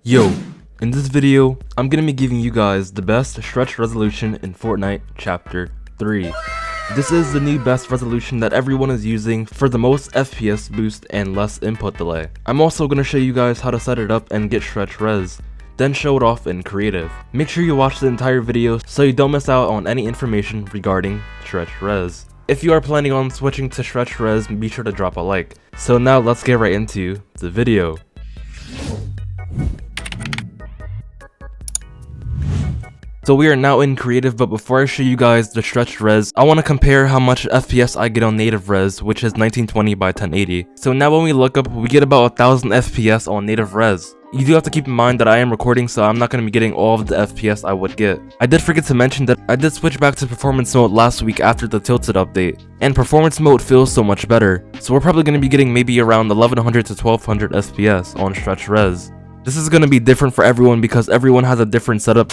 Yo, in this video, I'm gonna be giving you guys the best stretch resolution in Fortnite Chapter 3. This is the new best resolution that everyone is using for the most FPS boost and less input delay. I'm also gonna show you guys how to set it up and get stretch res, then show it off in creative. Make sure you watch the entire video so you don't miss out on any information regarding stretch res. If you are planning on switching to stretch res, be sure to drop a like. So now let's get right into the video. So we are now in creative, but before I show you guys the stretched res, I want to compare how much FPS I get on native res, which is 1920 by 1080. So now when we look up, we get about 1000 FPS on native res. You do have to keep in mind that I am recording, so I'm not going to be getting all of the FPS I would get. I did forget to mention that I did switch back to performance mode last week after the tilted update, and performance mode feels so much better. So we're probably going to be getting maybe around 1100 to 1200 FPS on stretched res. This is going to be different for everyone because everyone has a different setup.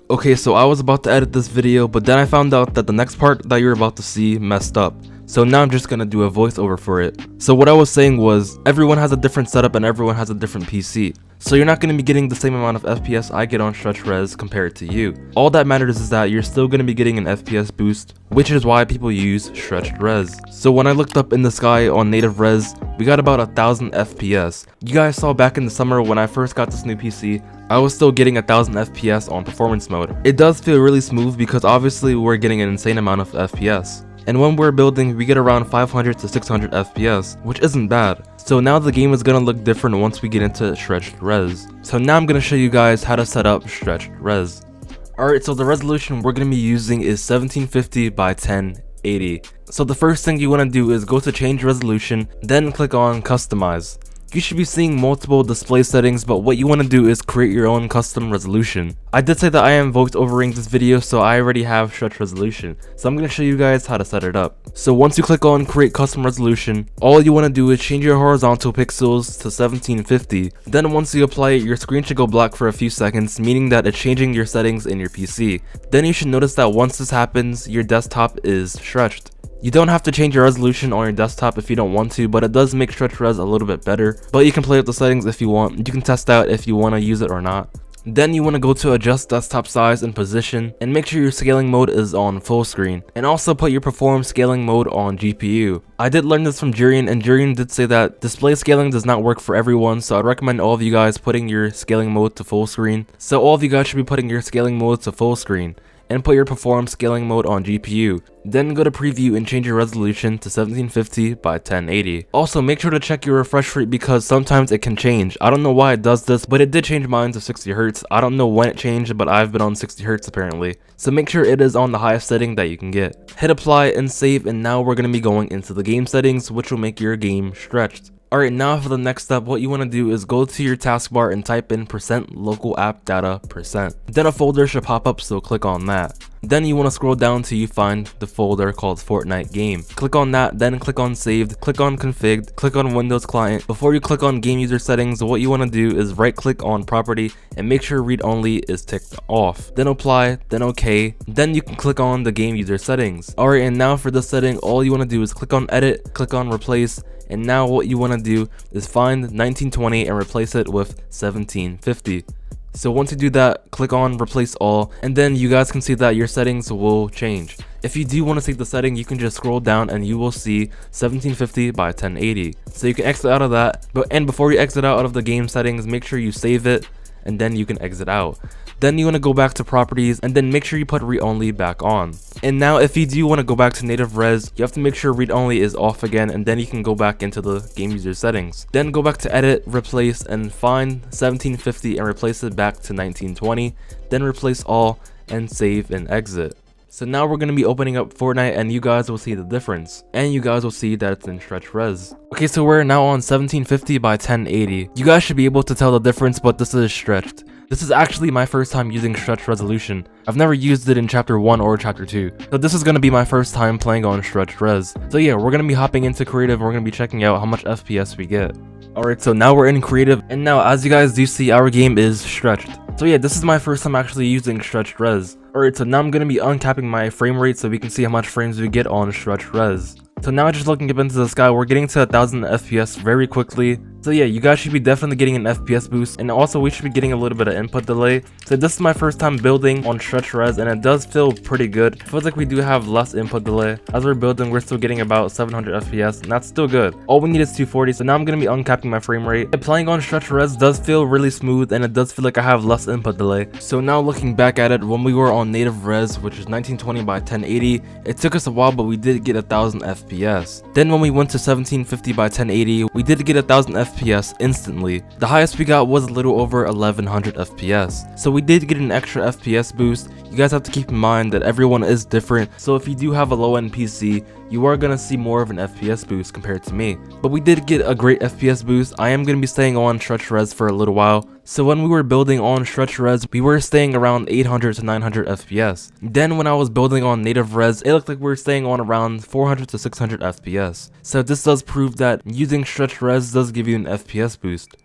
Okay, so I was about to edit this video, but then I found out that the next part that you're about to see messed up. So now I'm just gonna do a voiceover for it. So what I was saying was, everyone has a different setup and everyone has a different PC. So you're not gonna be getting the same amount of FPS I get on stretch res compared to you. All that matters is that you're still gonna be getting an FPS boost, which is why people use stretched res. So when I looked up in the sky on native res, we got about 1000 FPS. You guys saw back in the summer when I first got this new PC, I was still getting 1000 FPS on performance mode. It does feel really smooth because obviously we're getting an insane amount of FPS. And when we're building, we get around 500 to 600 FPS, which isn't bad. So now the game is gonna look different once we get into stretched res. So now I'm gonna show you guys how to set up stretched res. Alright, so the resolution we're gonna be using is 1750 by 1080. So the first thing you wanna do is go to change resolution, then click on customize. You should be seeing multiple display settings, but what you want to do is create your own custom resolution. I did say that I am voice-overing this video, so I already have stretch resolution. So I'm going to show you guys how to set it up. So once you click on create custom resolution, all you want to do is change your horizontal pixels to 1750. Then once you apply it, your screen should go black for a few seconds, meaning that it's changing your settings in your PC. Then you should notice that once this happens, your desktop is stretched. You don't have to change your resolution on your desktop if you don't want to, but it does make stretch res a little bit better. But you can play with the settings if you want. You can test out if you want to use it or not. Then you want to go to adjust desktop size and position, and make sure your scaling mode is on full screen, and also put your perform scaling mode on GPU. I did learn this from Jurian, and Jurian did say that display scaling does not work for everyone, so I'd recommend all of you guys putting your scaling mode to full screen. So all of you guys should be putting your scaling mode to full screen, and put your perform scaling mode on GPU. Then go to preview and change your resolution to 1750 by 1080. Also make sure to check your refresh rate because sometimes it can change. I don't know why it does this, but it did change mine to 60 Hz. I don't know when it changed, but I've been on 60 Hz apparently. So make sure it is on the highest setting that you can get. Hit apply and save, and now we're going to be going into the game settings, which will make your game stretched. Alright, now for the next step, what you want to do is go to your taskbar and type in %local app data %. Then a folder should pop up, so click on that. Then you want to scroll down till you find the folder called Fortnite game. Click on that, then click on saved, click on config, click on Windows client. Before you click on game user settings, what you want to do is right click on property and make sure read only is ticked off. Then apply, then okay, then you can click on the game user settings. Alright, and now for this setting, all you want to do is click on edit, click on replace, and now what you want to do is find 1920 and replace it with 1750. So once you do that, click on replace all, and then you guys can see that your settings will change. If you do want to save the setting, you can just scroll down and you will see 1750 by 1080. So you can exit out of that, and before you exit out of the game settings, make sure you save it, and then you can exit out. Then you want to go back to properties, and then make sure you put read only back on. And now if you do want to go back to native res, you have to make sure read only is off again, and then you can go back into the game user settings. Then go back to edit, replace, and find 1750 and replace it back to 1920. Then replace all and save and exit. So now we're going to be opening up Fortnite, and you guys will see the difference. And you guys will see that it's in stretch res. Okay, so we're now on 1750 by 1080. You guys should be able to tell the difference, but this is stretched. This is actually my first time using stretch resolution. I've never used it in chapter 1 or chapter 2. So this is going to be my first time playing on stretch res. So yeah, we're going to be hopping into creative, and we're going to be checking out how much FPS we get. Alright, so now we're in creative, and now as you guys do see, our game is stretched. So yeah, this is my first time actually using stretched res. Alright, so now I'm going to be uncapping my frame rate so we can see how much frames we get on stretched res. So now just looking up into the sky, we're getting to 1000 FPS very quickly. So yeah, you guys should be definitely getting an FPS boost, and also we should be getting a little bit of input delay. So this is my first time building on stretch res, and it does feel pretty good. It feels like we do have less input delay. As we're building, we're still getting about 700 FPS, and that's still good. All we need is 240, so now I'm going to be uncapping my frame rate. Playing on stretch res does feel really smooth, and it does feel like I have less input delay. So now looking back at it, when we were on native res, which is 1920 by 1080, it took us a while, but we did get 1000 FPS. Then when we went to 1750 by 1080, we did get 1000 FPS instantly. The highest we got was a little over 1100 FPS. So we did get an extra FPS boost. You guys have to keep in mind that everyone is different, so if you do have a low-end PC, you are going to see more of an FPS boost compared to me. But we did get a great FPS boost. I am going to be staying on stretch res for a little while. So when we were building on stretch res, we were staying around 800 to 900 FPS. Then when I was building on native res, it looked like we were staying on around 400 to 600 FPS. So this does prove that using stretch res does give you an FPS boost.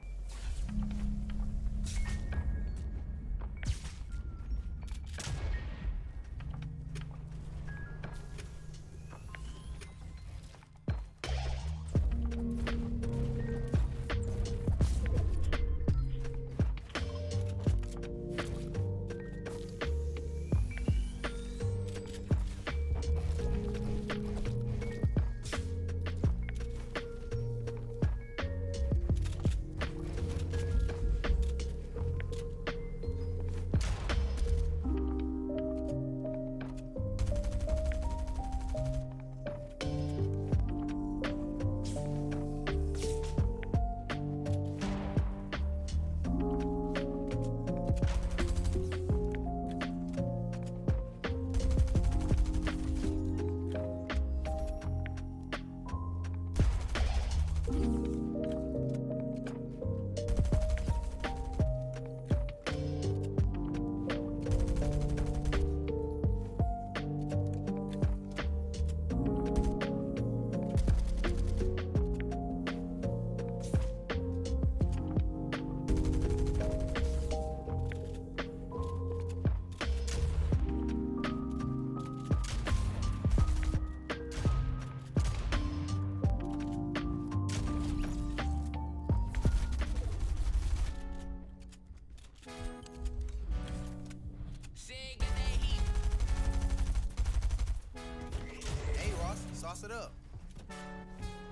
Sauce it up.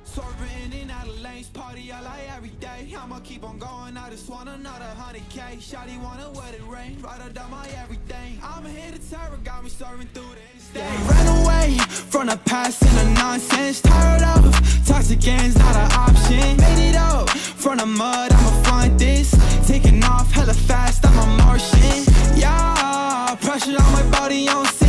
Swerving in out of lanes, party all like every day. I'ma keep on going, I just want another 100K. Shawty wanna wet it rain, right up down my everything. I'm here to terror, got me serving through this day. Ran away from the past and the nonsense. Tired of toxic ends, not an option. Made it up from the mud, I'ma find this. Taking off hella fast, I'm a Martian. Yeah, pressure on my body on 6.